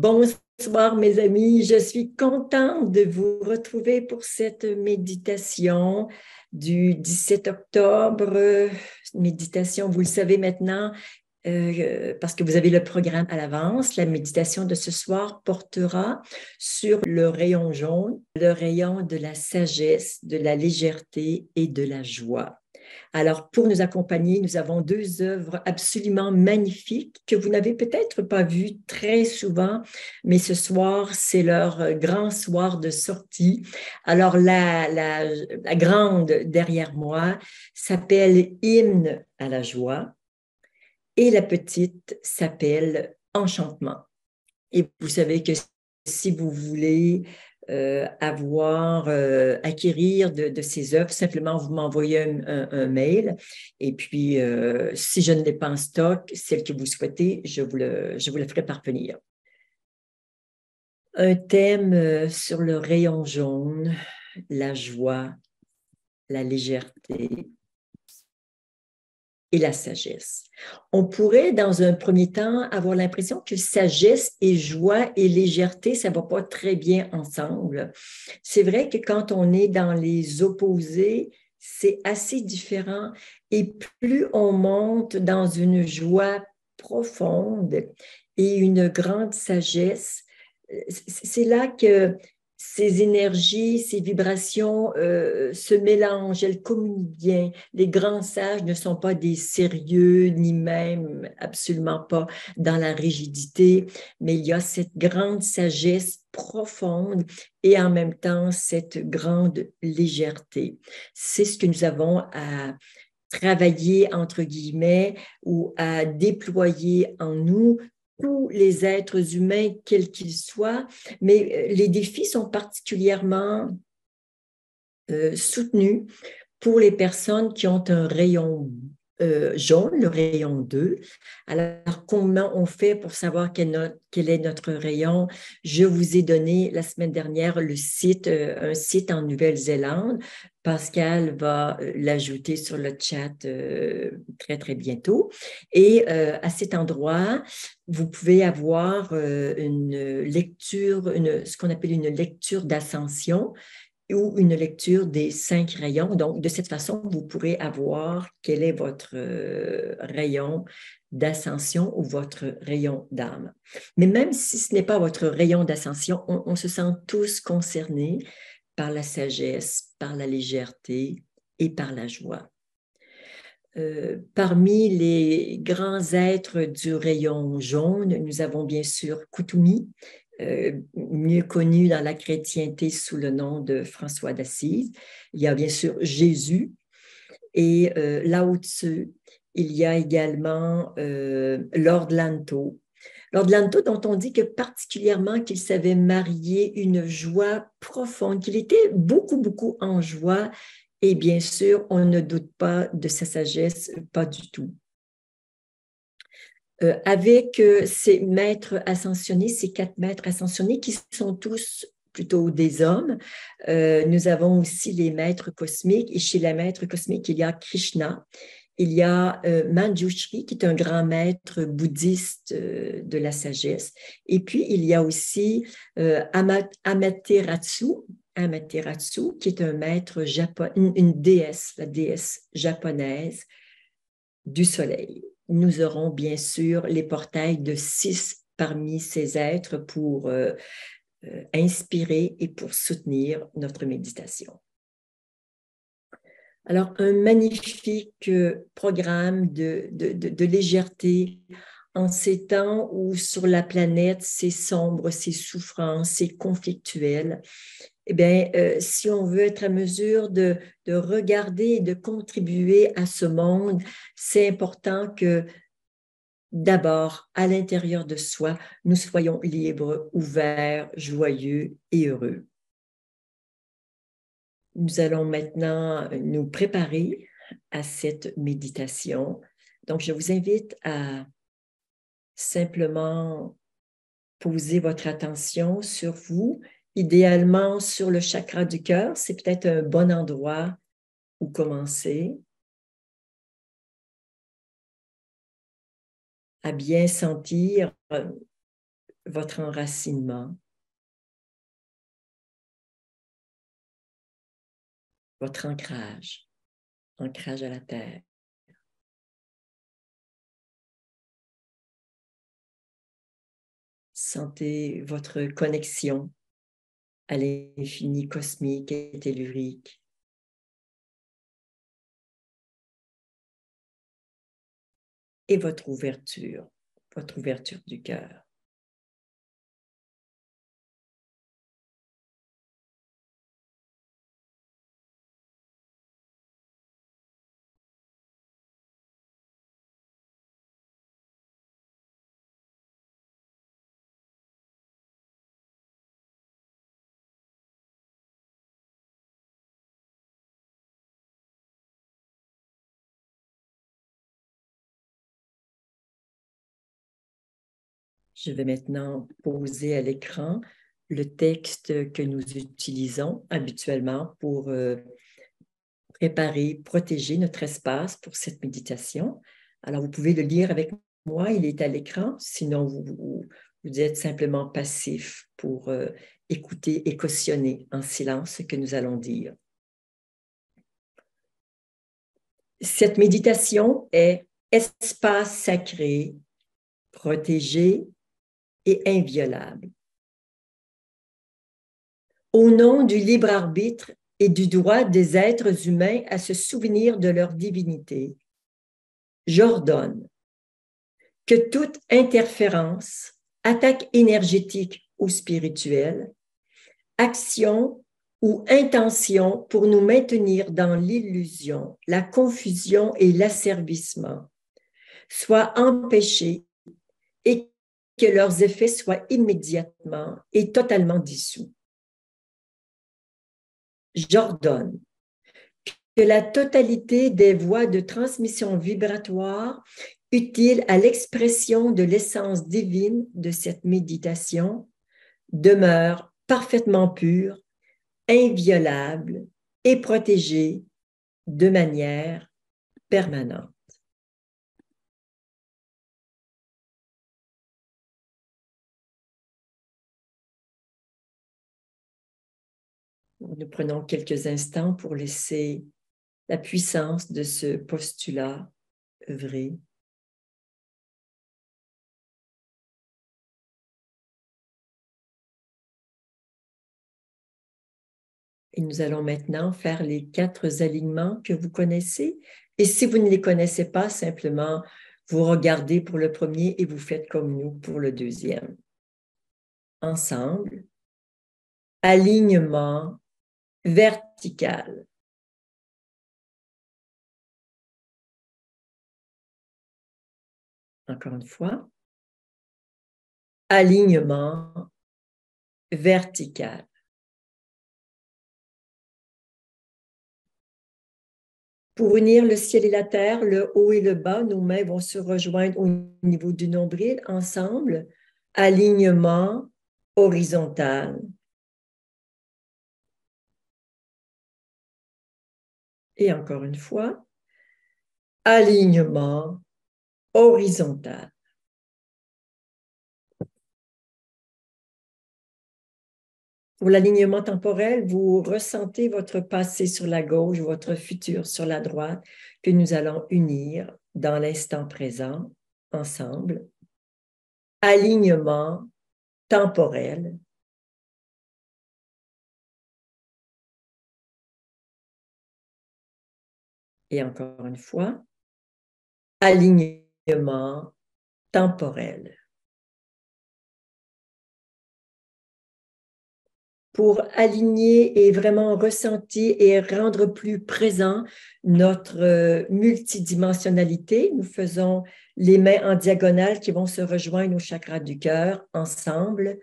Bonsoir mes amis, je suis contente de vous retrouver pour cette méditation du 17 octobre. Méditation, vous le savez maintenant, parce que vous avez le programme à l'avance. La méditation de ce soir portera sur le rayon jaune, le rayon de la sagesse, de la légèreté et de la joie. Alors, pour nous accompagner, nous avons deux œuvres absolument magnifiques que vous n'avez peut-être pas vues très souvent, mais ce soir, c'est leur grand soir de sortie. Alors, la grande derrière moi s'appelle Hymne à la joie et la petite s'appelle Enchantement. Et vous savez que si vous voulez acquérir de ces œuvres, simplement vous m'envoyez un mail et puis si je ne l'ai pas en stock, celle que vous souhaitez, je vous le ferai parvenir. Un thème sur le rayon jaune, la joie, la légèreté et la sagesse. On pourrait, dans un premier temps, avoir l'impression que sagesse et joie et légèreté, ça ne va pas très bien ensemble. C'est vrai que quand on est dans les opposés, c'est assez différent. Et plus on monte dans une joie profonde et une grande sagesse, c'est là que ces énergies, ces vibrations se mélangent, elles communiquent bien. Les grands sages ne sont pas des sérieux, ni même absolument pas dans la rigidité, mais il y a cette grande sagesse profonde et en même temps cette grande légèreté. C'est ce que nous avons à travailler, entre guillemets, ou à déployer en nous tous les êtres humains, quels qu'ils soient, mais les défis sont particulièrement soutenus pour les personnes qui ont un rayon jaune, le rayon 2. Alors, comment on fait pour savoir quel est notre rayon? Je vous ai donné la semaine dernière un site en Nouvelle-Zélande. Pascal va l'ajouter sur le chat très, très bientôt. Et à cet endroit, vous pouvez avoir une lecture, ce qu'on appelle une lecture d'ascension ou une lecture des 5 rayons. Donc, de cette façon, vous pourrez avoir quel est votre rayon d'ascension ou votre rayon d'âme. Mais même si ce n'est pas votre rayon d'ascension, on se sent tous concernés par la sagesse, par la légèreté et par la joie. Parmi les grands êtres du rayon jaune, nous avons bien sûr Koutoumi, mieux connu dans la chrétienté sous le nom de François d'Assise. Il y a bien sûr Jésus et Lao Tzu. Il y a également Lord Lanto. Lord Lanto, dont on dit que particulièrement qu'il savait marier une joie profonde, qu'il était beaucoup, beaucoup en joie. Et bien sûr, on ne doute pas de sa sagesse, pas du tout. Avec ces maîtres ascensionnés, ces 4 maîtres ascensionnés qui sont tous plutôt des hommes, nous avons aussi les maîtres cosmiques. Et chez les maîtres cosmiques, il y a Krishna, il y a Manjushri, qui est un grand maître bouddhiste de la sagesse. Et puis, il y a aussi Amaterasu, qui est un maître japonais, une déesse, la déesse japonaise du soleil. Nous aurons bien sûr les portails de 6 parmi ces êtres pour inspirer et pour soutenir notre méditation. Alors, un magnifique programme de légèreté en ces temps où sur la planète, c'est sombre, c'est souffrant, c'est conflictuel. Eh bien, si on veut être à mesure de regarder et de contribuer à ce monde, c'est important que d'abord, à l'intérieur de soi, nous soyons libres, ouverts, joyeux et heureux. Nous allons maintenant nous préparer à cette méditation. Donc, je vous invite à simplement poser votre attention sur vous, idéalement sur le chakra du cœur. C'est peut-être un bon endroit où commencer. À bien sentir votre enracinement, votre ancrage, ancrage à la terre. Sentez votre connexion à l'infini cosmique et tellurique. Et votre ouverture du cœur. Je vais maintenant poser à l'écran le texte que nous utilisons habituellement pour préparer, protéger notre espace pour cette méditation. Alors, vous pouvez le lire avec moi, il est à l'écran, sinon vous êtes simplement passif pour écouter et cautionner en silence ce que nous allons dire. Cette méditation est espace sacré, protégé et inviolable. Au nom du libre arbitre et du droit des êtres humains à se souvenir de leur divinité, j'ordonne que toute interférence, attaque énergétique ou spirituelle, action ou intention pour nous maintenir dans l'illusion, la confusion et l'asservissement soit empêchée et que leurs effets soient immédiatement et totalement dissous. J'ordonne que la totalité des voies de transmission vibratoire utiles à l'expression de l'essence divine de cette méditation demeure parfaitement pure, inviolable et protégée de manière permanente. Nous prenons quelques instants pour laisser la puissance de ce postulat œuvrer. Et nous allons maintenant faire les 4 alignements que vous connaissez. Et si vous ne les connaissez pas, simplement, vous regardez pour le premier et vous faites comme nous pour le deuxième. Ensemble, alignement vertical. Encore une fois, alignement vertical. Pour unir le ciel et la terre, le haut et le bas, nos mains vont se rejoindre au niveau du nombril ensemble. Alignement horizontal. Et encore une fois, alignement horizontal. Pour l'alignement temporel, vous ressentez votre passé sur la gauche, votre futur sur la droite, que nous allons unir dans l'instant présent, ensemble. Alignement temporel. Et encore une fois, alignement temporel. Pour aligner et vraiment ressentir et rendre plus présent notre multidimensionnalité, nous faisons les mains en diagonale qui vont se rejoindre au chakra du cœur ensemble.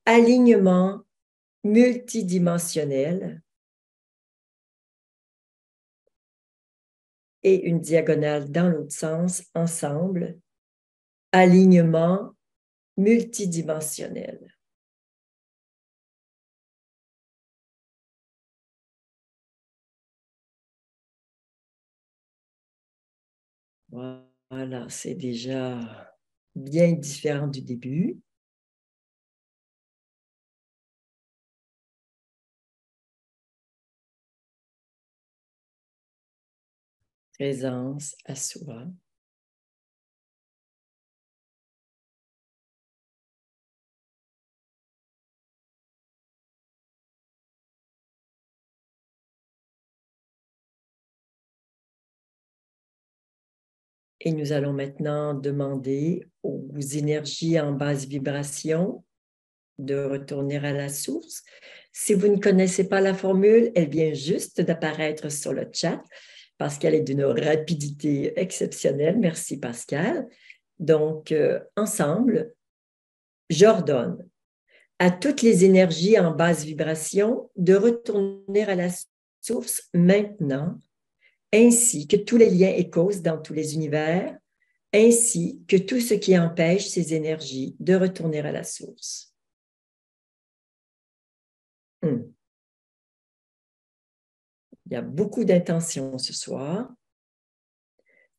Alignement multidimensionnel et une diagonale dans l'autre sens ensemble. Alignement multidimensionnel. Voilà, c'est déjà bien différent du début. présence à soi. Et nous allons maintenant demander aux énergies en basse vibration de retourner à la source. Si vous ne connaissez pas la formule, elle vient juste d'apparaître sur le chat parce qu'elle est d'une rapidité exceptionnelle. Merci Pascal. Donc, ensemble, j'ordonne à toutes les énergies en basse vibration de retourner à la source maintenant, ainsi que tous les liens et causes dans tous les univers, ainsi que tout ce qui empêche ces énergies de retourner à la source. Il y a beaucoup d'intentions ce soir.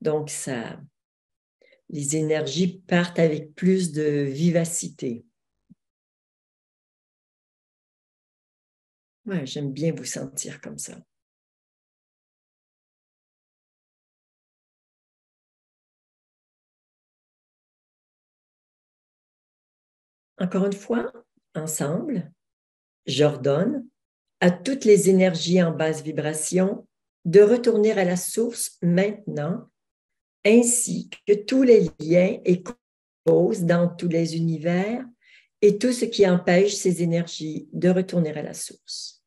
Donc, les énergies partent avec plus de vivacité. Ouais, j'aime bien vous sentir comme ça. Encore une fois, ensemble, j'ordonne à toutes les énergies en basse vibration de retourner à la source maintenant, ainsi que tous les liens et causes dans tous les univers et tout ce qui empêche ces énergies de retourner à la source.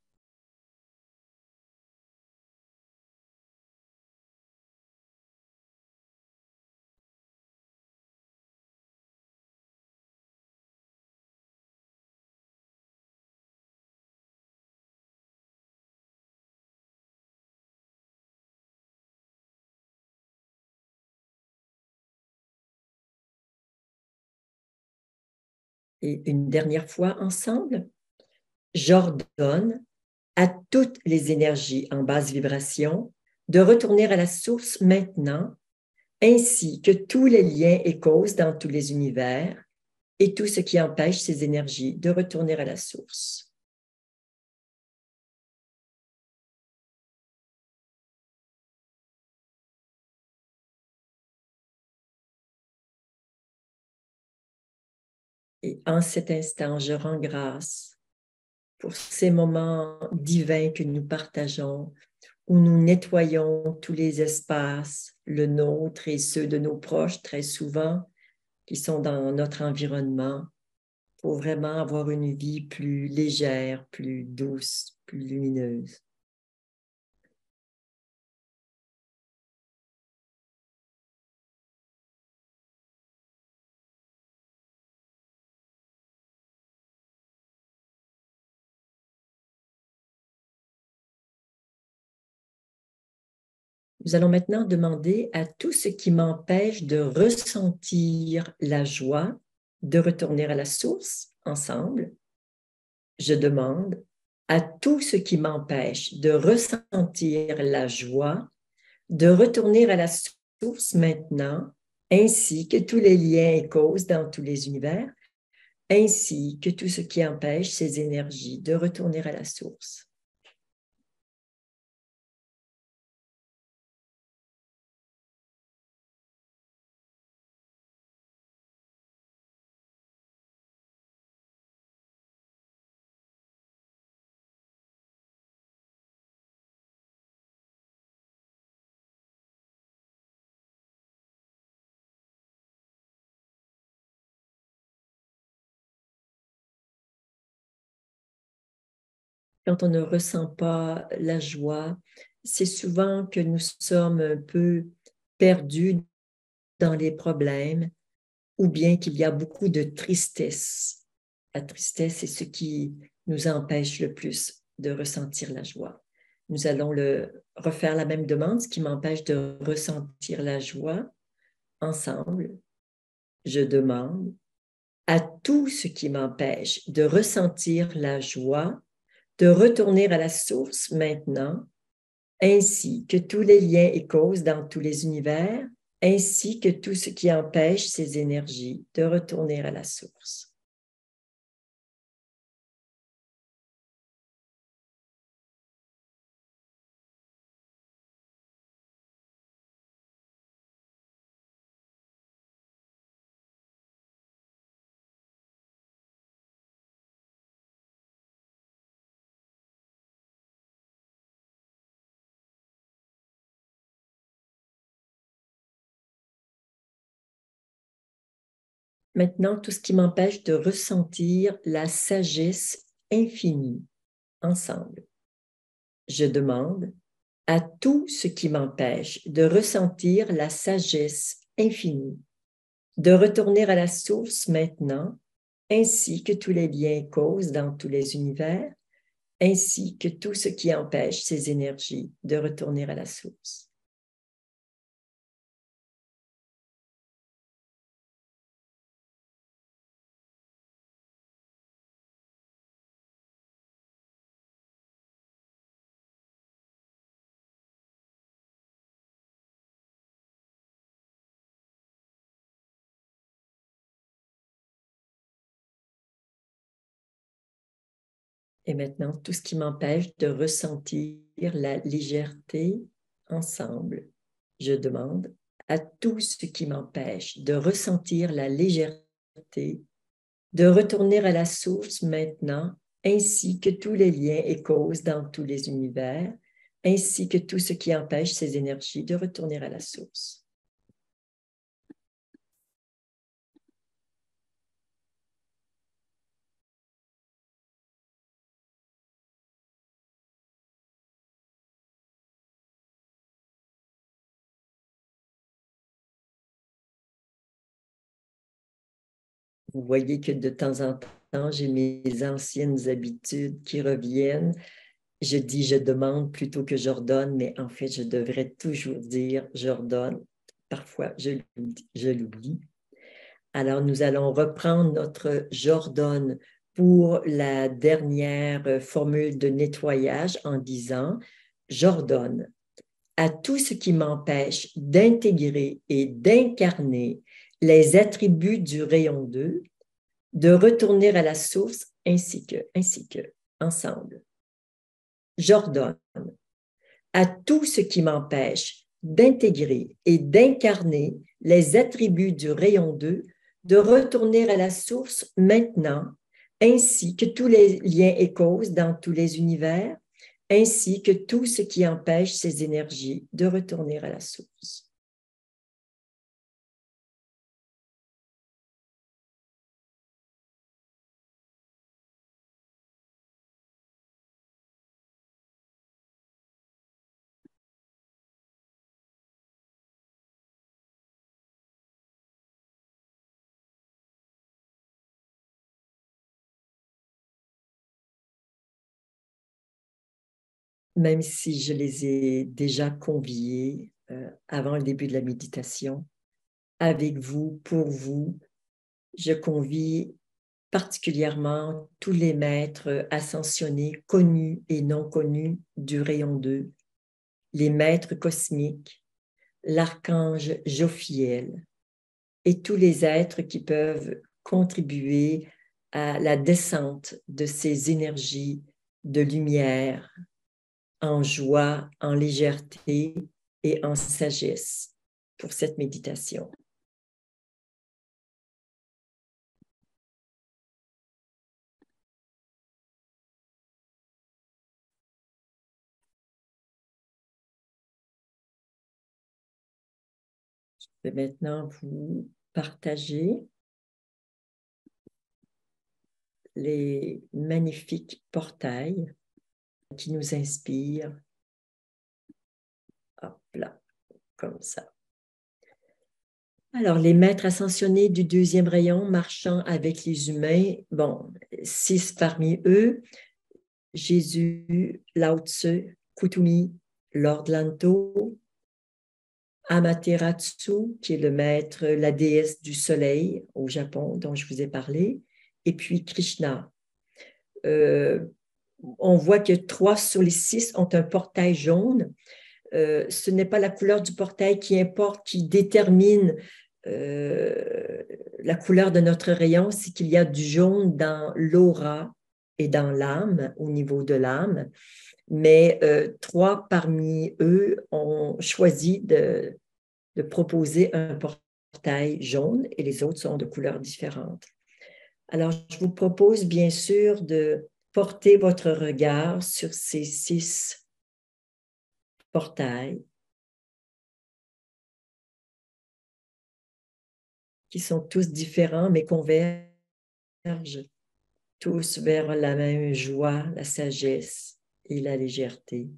Et une dernière fois ensemble, j'ordonne à toutes les énergies en basse vibration de retourner à la source maintenant, ainsi que tous les liens et causes dans tous les univers et tout ce qui empêche ces énergies de retourner à la source. Et en cet instant, je rends grâce pour ces moments divins que nous partageons, où nous nettoyons tous les espaces, le nôtre et ceux de nos proches très souvent, qui sont dans notre environnement, pour vraiment avoir une vie plus légère, plus douce, plus lumineuse. Nous allons maintenant demander à tout ce qui m'empêche de ressentir la joie de retourner à la source ensemble. Je demande à tout ce qui m'empêche de ressentir la joie de retourner à la source maintenant, ainsi que tous les liens et causes dans tous les univers, ainsi que tout ce qui empêche ces énergies de retourner à la source. Quand on ne ressent pas la joie, c'est souvent que nous sommes un peu perdus dans les problèmes ou bien qu'il y a beaucoup de tristesse. La tristesse est ce qui nous empêche le plus de ressentir la joie. Nous allons refaire la même demande, ce qui m'empêche de ressentir la joie. Ensemble, je demande à tout ce qui m'empêche de ressentir la joie de retourner à la source maintenant, ainsi que tous les liens et causes dans tous les univers, ainsi que tout ce qui empêche ces énergies de retourner à la source. maintenant tout ce qui m'empêche de ressentir la sagesse infinie ensemble. Je demande à tout ce qui m'empêche de ressentir la sagesse infinie, de retourner à la source maintenant, ainsi que tous les liens et causes dans tous les univers, ainsi que tout ce qui empêche ces énergies de retourner à la source. Et maintenant, tout ce qui m'empêche de ressentir la légèreté ensemble. Je demande à tout ce qui m'empêche de ressentir la légèreté, de retourner à la source maintenant, ainsi que tous les liens et causes dans tous les univers, ainsi que tout ce qui empêche ces énergies de retourner à la source. Vous voyez que de temps en temps, j'ai mes anciennes habitudes qui reviennent. Je dis je demande plutôt que j'ordonne, mais en fait, je devrais toujours dire j'ordonne. Parfois, je l'oublie. Alors, nous allons reprendre notre j'ordonne pour la dernière formule de nettoyage en disant j'ordonne à tout ce qui m'empêche d'intégrer et d'incarner les attributs du rayon 2, de retourner à la source ainsi que, ensemble. J'ordonne à tout ce qui m'empêche d'intégrer et d'incarner les attributs du rayon 2, de retourner à la source maintenant, ainsi que tous les liens et causes dans tous les univers, ainsi que tout ce qui empêche ces énergies de retourner à la source. Même si je les ai déjà conviés avant le début de la méditation, avec vous, pour vous, je convie particulièrement tous les maîtres ascensionnés, connus et non connus du rayon 2, les maîtres cosmiques, l'archange Jophiel et tous les êtres qui peuvent contribuer à la descente de ces énergies de lumière en joie, en légèreté et en sagesse pour cette méditation. Je vais maintenant vous partager les magnifiques portails qui nous inspirent. Hop là, comme ça. Alors, les maîtres ascensionnés du deuxième rayon marchant avec les humains, bon, 6 parmi eux, Jésus, Lao Tzu, Kutumi, Lord Lanto, Amaterasu, qui est le maître, la déesse du soleil au Japon, dont je vous ai parlé, et puis Krishna. On voit que 3 sur les 6 ont un portail jaune. Ce n'est pas la couleur du portail qui importe, qui détermine la couleur de notre rayon, c'est qu'il y a du jaune dans l'aura et dans l'âme, au niveau de l'âme. Mais 3 parmi eux ont choisi de proposer un portail jaune et les autres sont de couleurs différentes. Alors, je vous propose bien sûr de porter votre regard sur ces 6 portails qui sont tous différents, mais convergent tous vers la même joie, la sagesse et la légèreté.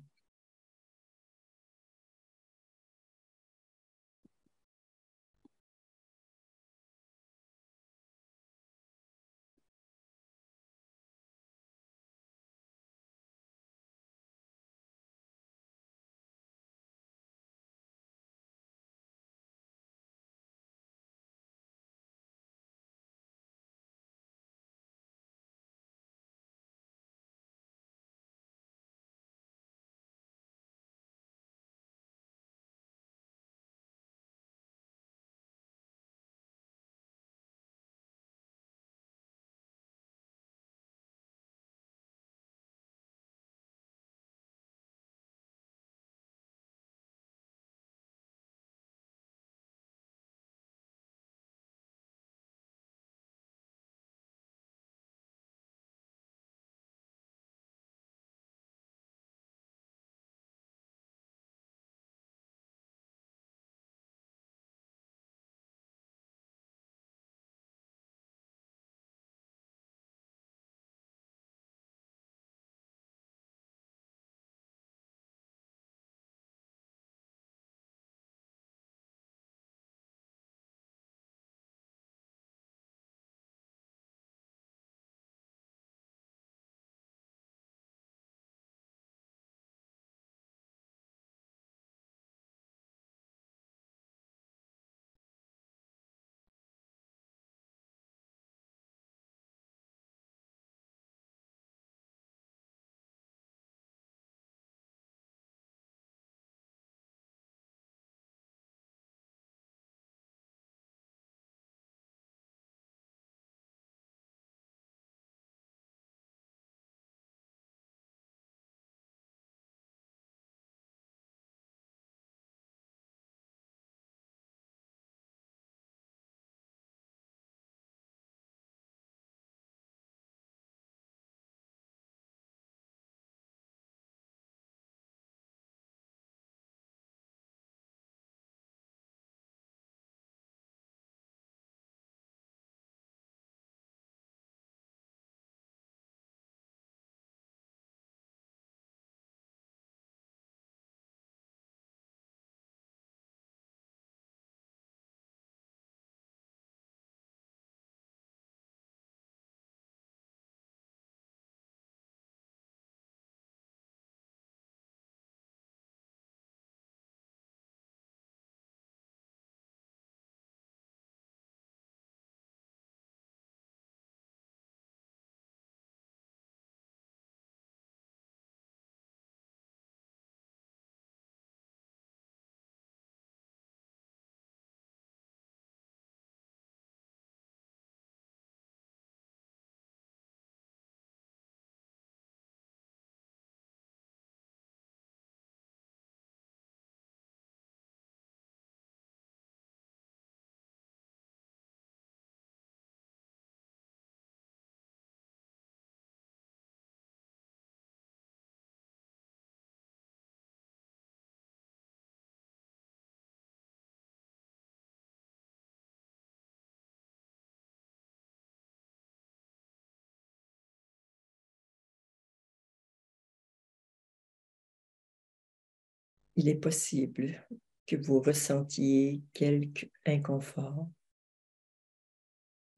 Il est possible que vous ressentiez quelque inconfort.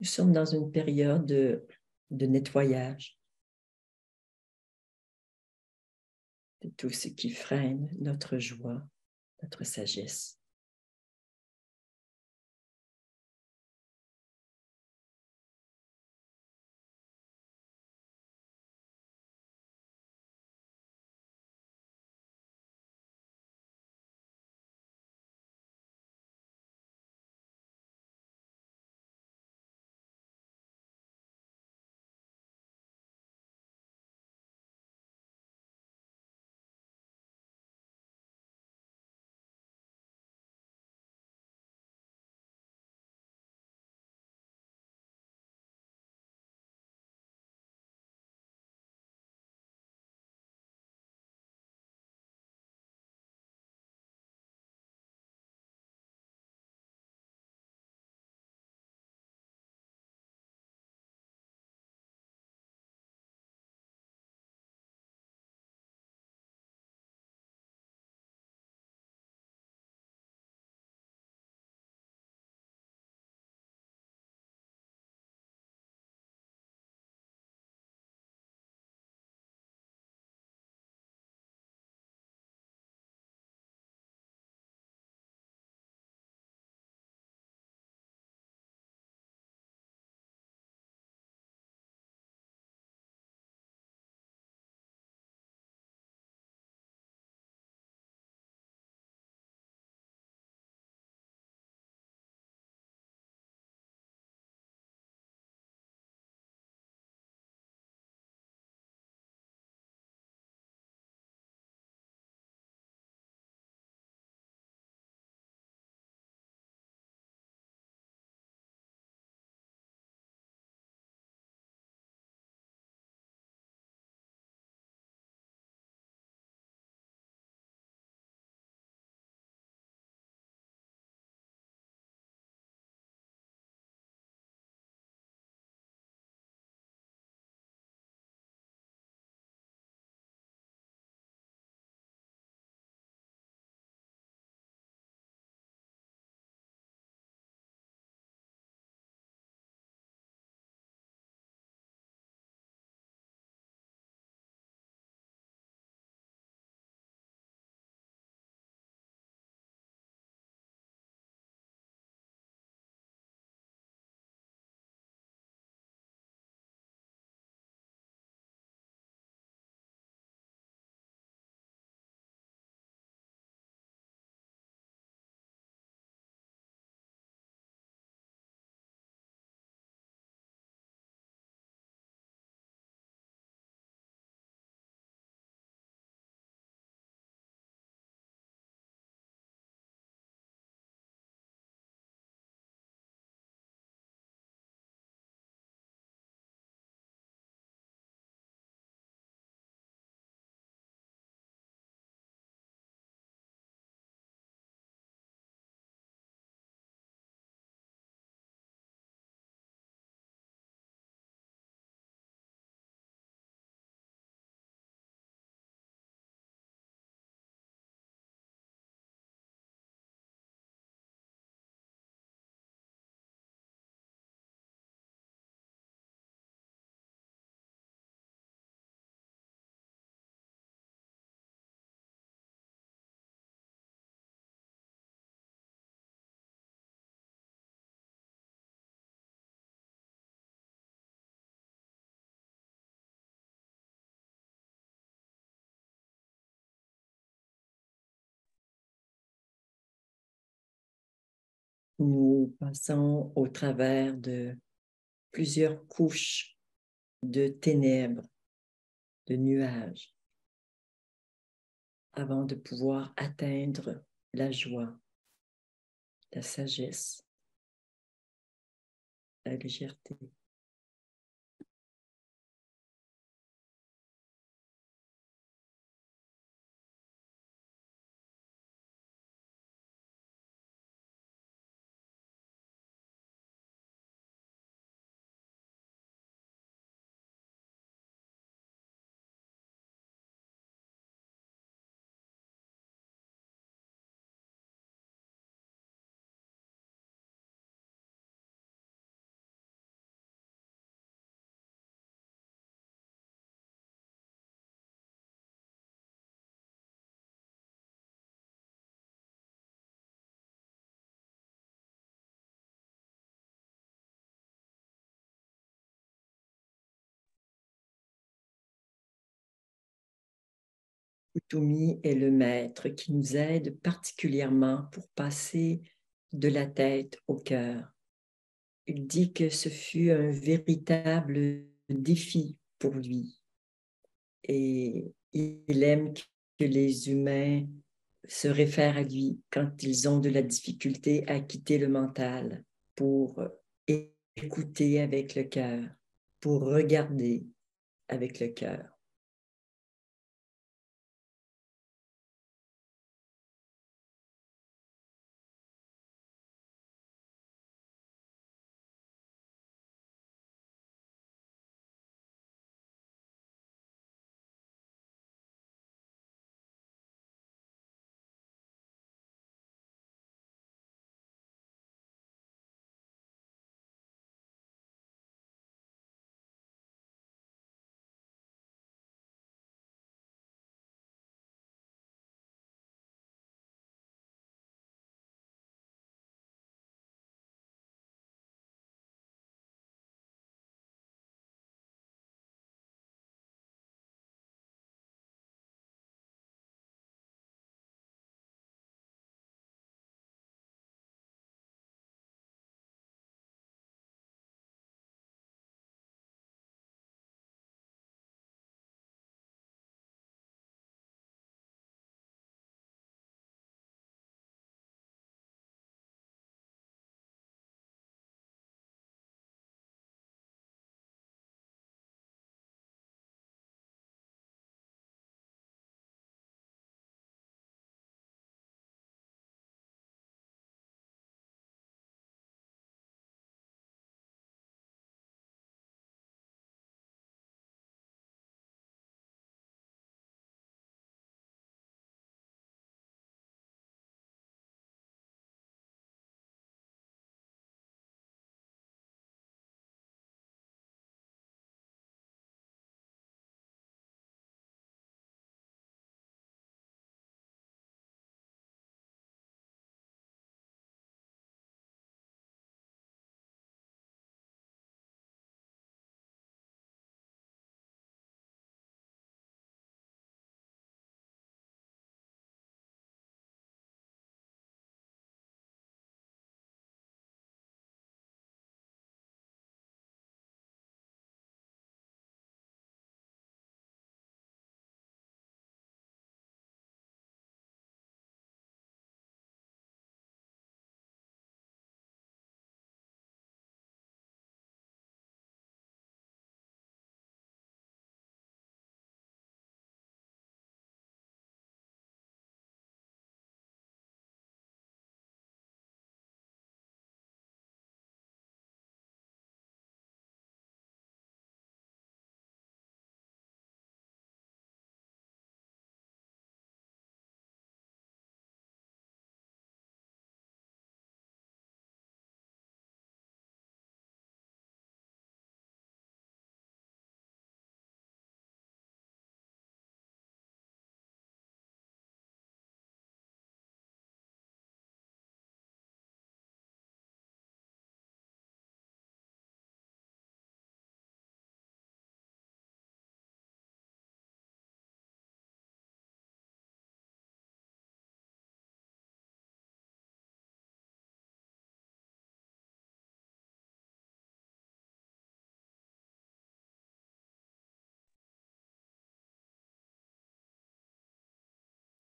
Nous sommes dans une période de nettoyage de tout ce qui freine notre joie, notre sagesse. nous passons au travers de plusieurs couches de ténèbres, de nuages, avant de pouvoir atteindre la joie, la sagesse, la légèreté. Utumi est le maître qui nous aide particulièrement pour passer de la tête au cœur. Il dit que ce fut un véritable défi pour lui et il aime que les humains se réfèrent à lui quand ils ont de la difficulté à quitter le mental pour écouter avec le cœur, pour regarder avec le cœur.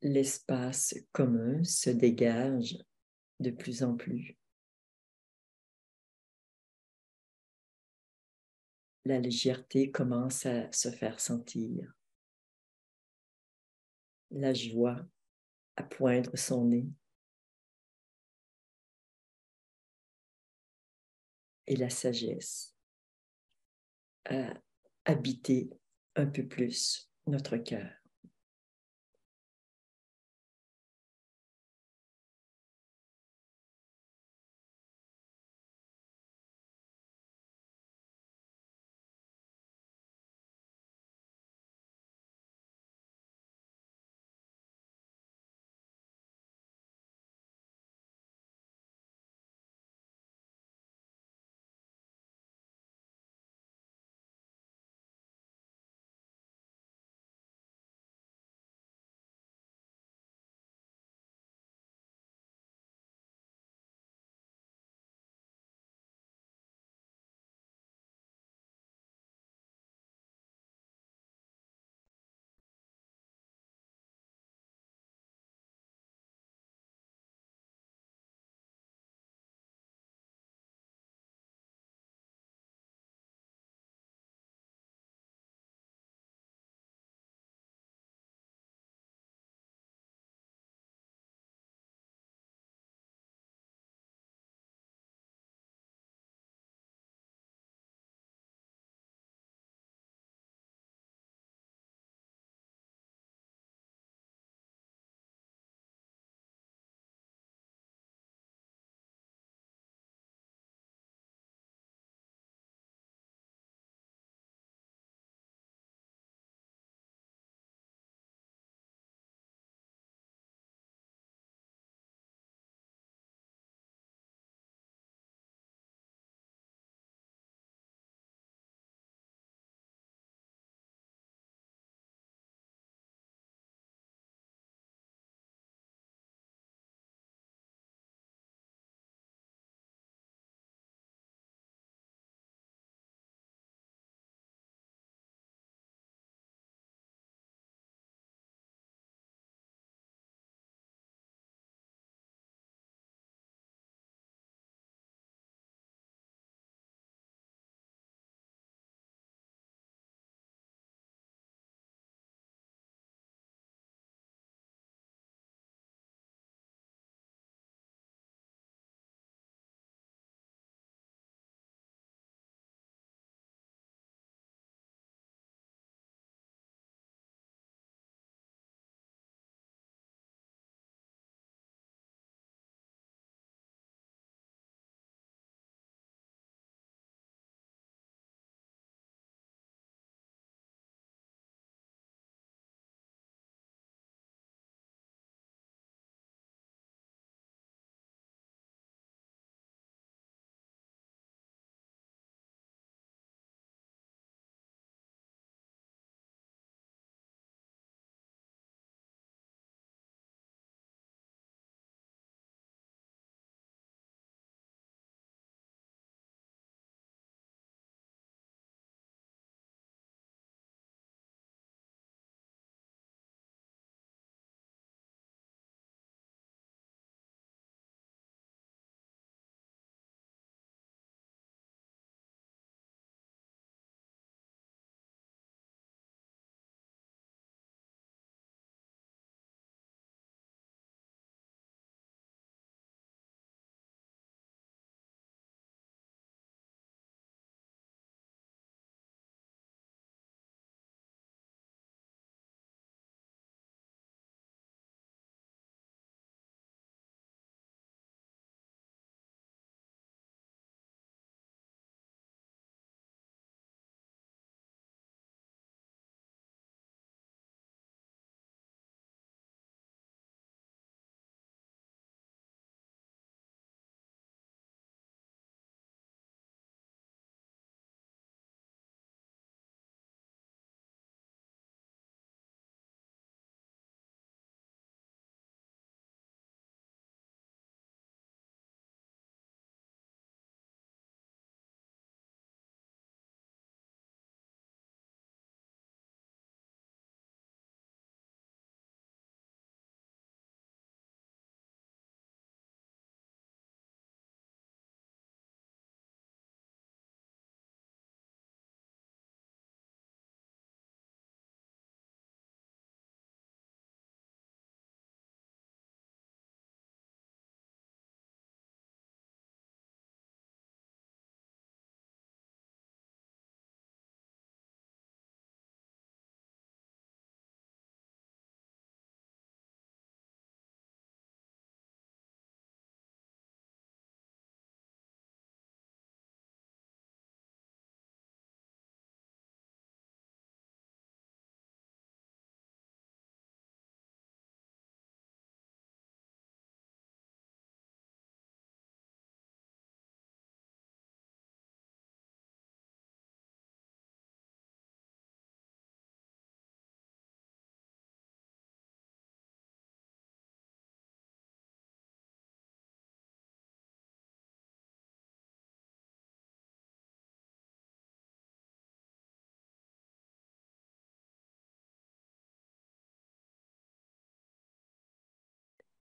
l'espace commun se dégage de plus en plus. La légèreté commence à se faire sentir. La joie à poindre son nez. Et la sagesse à habiter un peu plus notre cœur.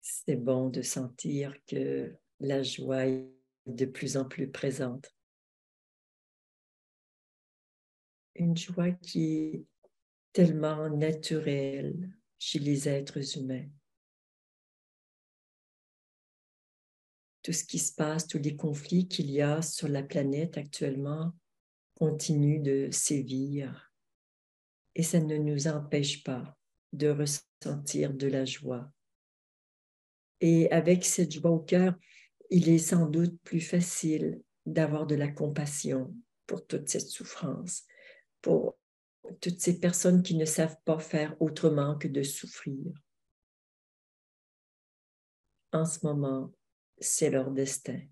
C'est bon de sentir que la joie est de plus en plus présente. Une joie qui est tellement naturelle chez les êtres humains. Tout ce qui se passe, tous les conflits qu'il y a sur la planète actuellement continuent de sévir et ça ne nous empêche pas de ressentir de la joie. Et avec cette joie au cœur, il est sans doute plus facile d'avoir de la compassion pour toute cette souffrance, pour toutes ces personnes qui ne savent pas faire autrement que de souffrir. En ce moment, c'est leur destin.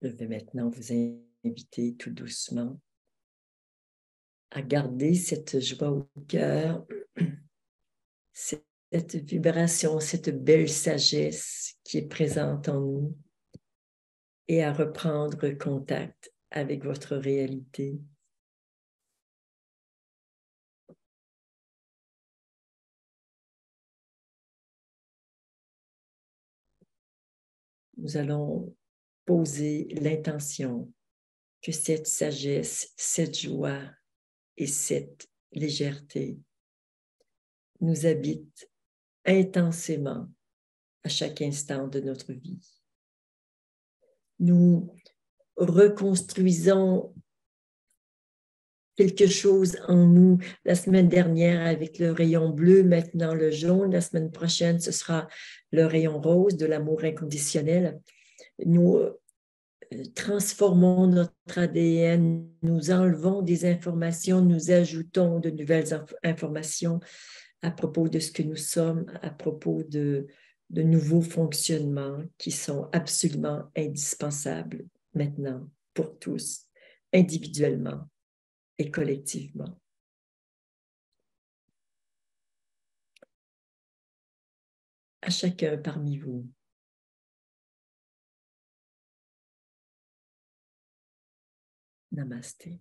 Je vais maintenant vous inviter tout doucement à garder cette joie au cœur, cette vibration, cette belle sagesse qui est présente en nous et à reprendre contact avec votre réalité. Nous allons poser l'intention que cette sagesse, cette joie et cette légèreté nous habitent intensément à chaque instant de notre vie. Nous reconstruisons quelque chose en nous la semaine dernière avec le rayon bleu, maintenant le jaune. La semaine prochaine, ce sera le rayon rose de l'amour inconditionnel. Nous transformons notre ADN, nous enlevons des informations, nous ajoutons de nouvelles informations à propos de ce que nous sommes, à propos de nouveaux fonctionnements qui sont absolument indispensables maintenant pour tous, individuellement et collectivement. À chacun parmi vous. Namasté.